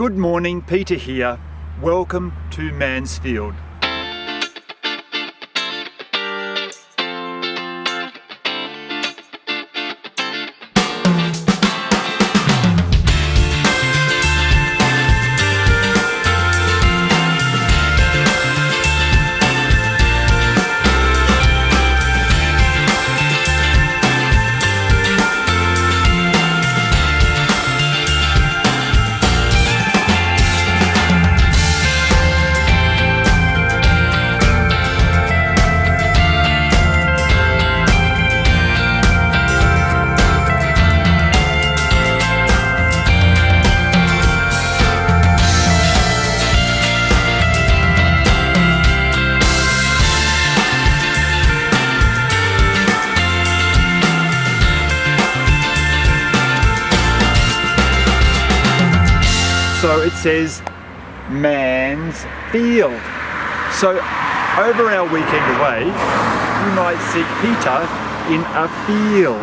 Good morning, Peter here. Welcome to Mansfield. So it says Mansfield. So over our weekend away, you might see Peter in a field.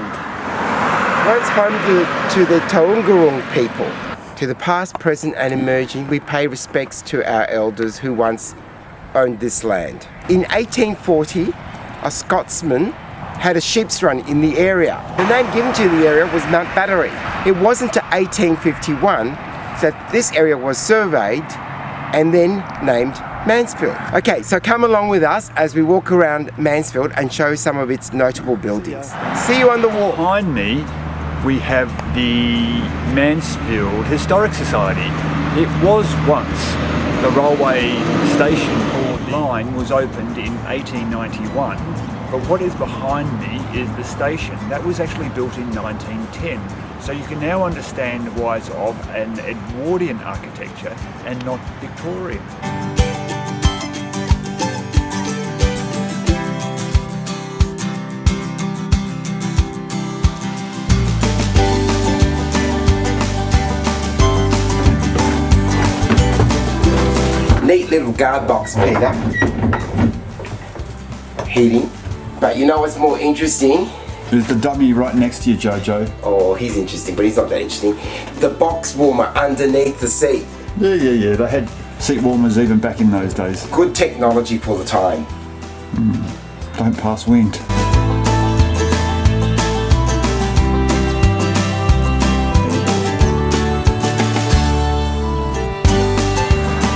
Once home to the Taungurung people. To the past, present and emerging, we pay respects to our elders who once owned this land. In 1840, a Scotsman had a sheep's run in the area. The name given to the area was Mount Battery. It wasn't until 1851 that this area was surveyed and then named Mansfield. Okay, so come along with us as we walk around Mansfield and show some of its notable buildings. See you on the walk. Behind me, we have the Mansfield HiSTORiC Society. It was once the railway station, or the line was opened in 1891. But what is behind me is the station. That was actually built in 1910. So you can now understand why it's of an Edwardian architecture and not Victorian. Neat little guard box, Peter. Heating. But you know what's more interesting? There's the dummy right next to you, Jojo. Oh, he's interesting, but he's not that interesting. The box warmer underneath the seat. Yeah. They had seat warmers even back in those days. Good technology for the time. Don't pass wind.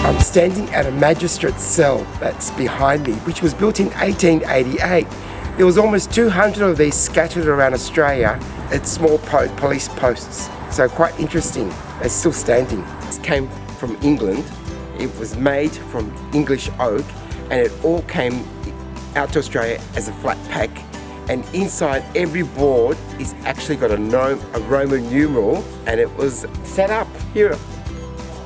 I'm standing at a magistrate's cell that's behind me, which was built in 1888. There was almost 200 of these scattered around Australia at small police posts. So quite interesting. They're still standing. This came from England. It was made from English oak, and it all came out to Australia as a flat pack. And inside every board is actually got a Roman numeral, and it was set up here.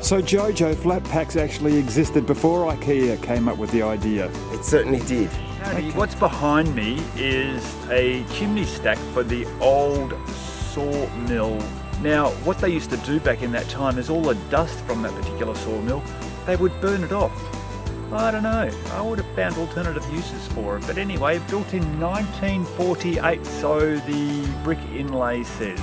So Jojo, flat packs actually existed before IKEA came up with the idea. It certainly did. Okay. What's behind me is a chimney stack for the old sawmill. Now, what they used to do back in that time is all the dust from that particular sawmill, they would burn it off. I don't know, I would have found alternative uses for it. But anyway, built in 1948, so the brick inlay says.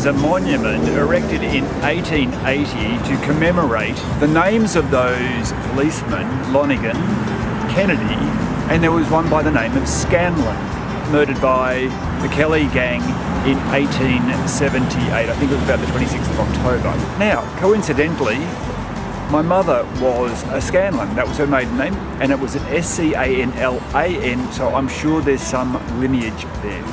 is a monument erected erected in 1880 to commemorate the names of those policemen, Lonigan, Kennedy, and there was one by the name of Scanlon, murdered by the Kelly gang in 1878. I think it was about the 26th of October. Now, coincidentally, my mother was a Scanlon. That was her maiden name, and it was an Scanlan, so I'm sure there's some lineage there.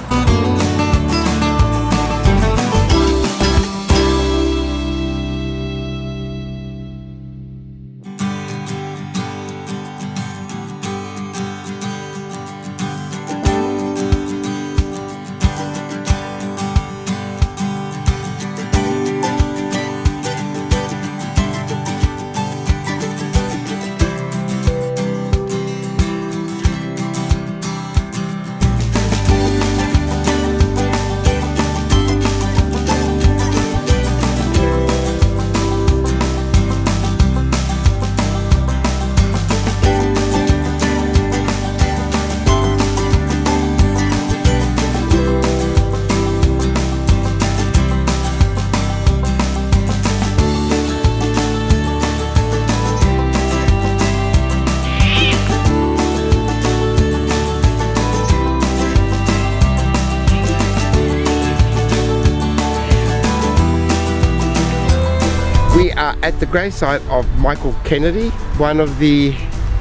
We are at the gravesite of Michael Kennedy, one of the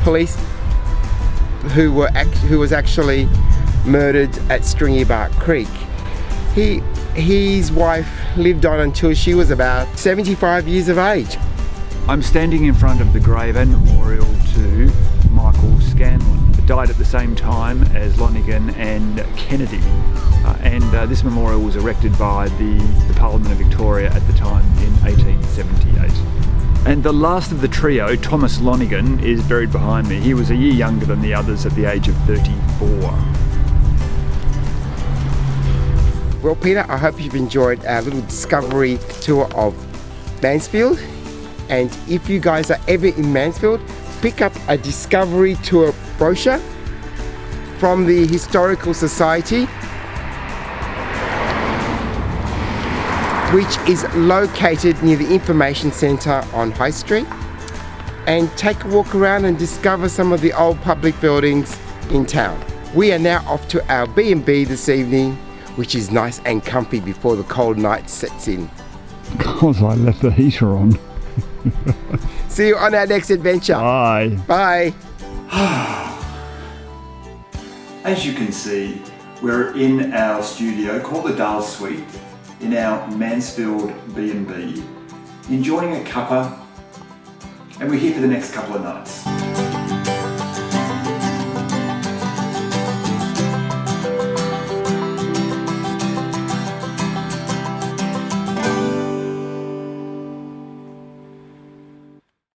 police who was actually murdered at Stringy Bark Creek. His wife lived on until she was about 75 years of age. I'm standing in front of the grave and memorial to Michael Scanlon. He died at the same time as Lonigan and Kennedy. This memorial was erected by the Parliament of Victoria at the time in 1878. And the last of the trio, Thomas Lonigan, is buried behind me. He was a year younger than the others at the age of 34. Well, Peter, I hope you've enjoyed our little discovery tour of Mansfield. And if you guys are ever in Mansfield, pick up a discovery tour brochure from the Historical Society, which is located near the Information Centre on High Street, and take a walk around and discover some of the old public buildings in town. We are now off to our B&B this evening, which is nice and comfy before the cold night sets in. Because I left the heater on. See you on our next adventure. Bye. Bye. As you can see, we're in our studio called the Dale Suite in our Mansfield B&B, enjoying a cuppa, and we're here for the next couple of nights.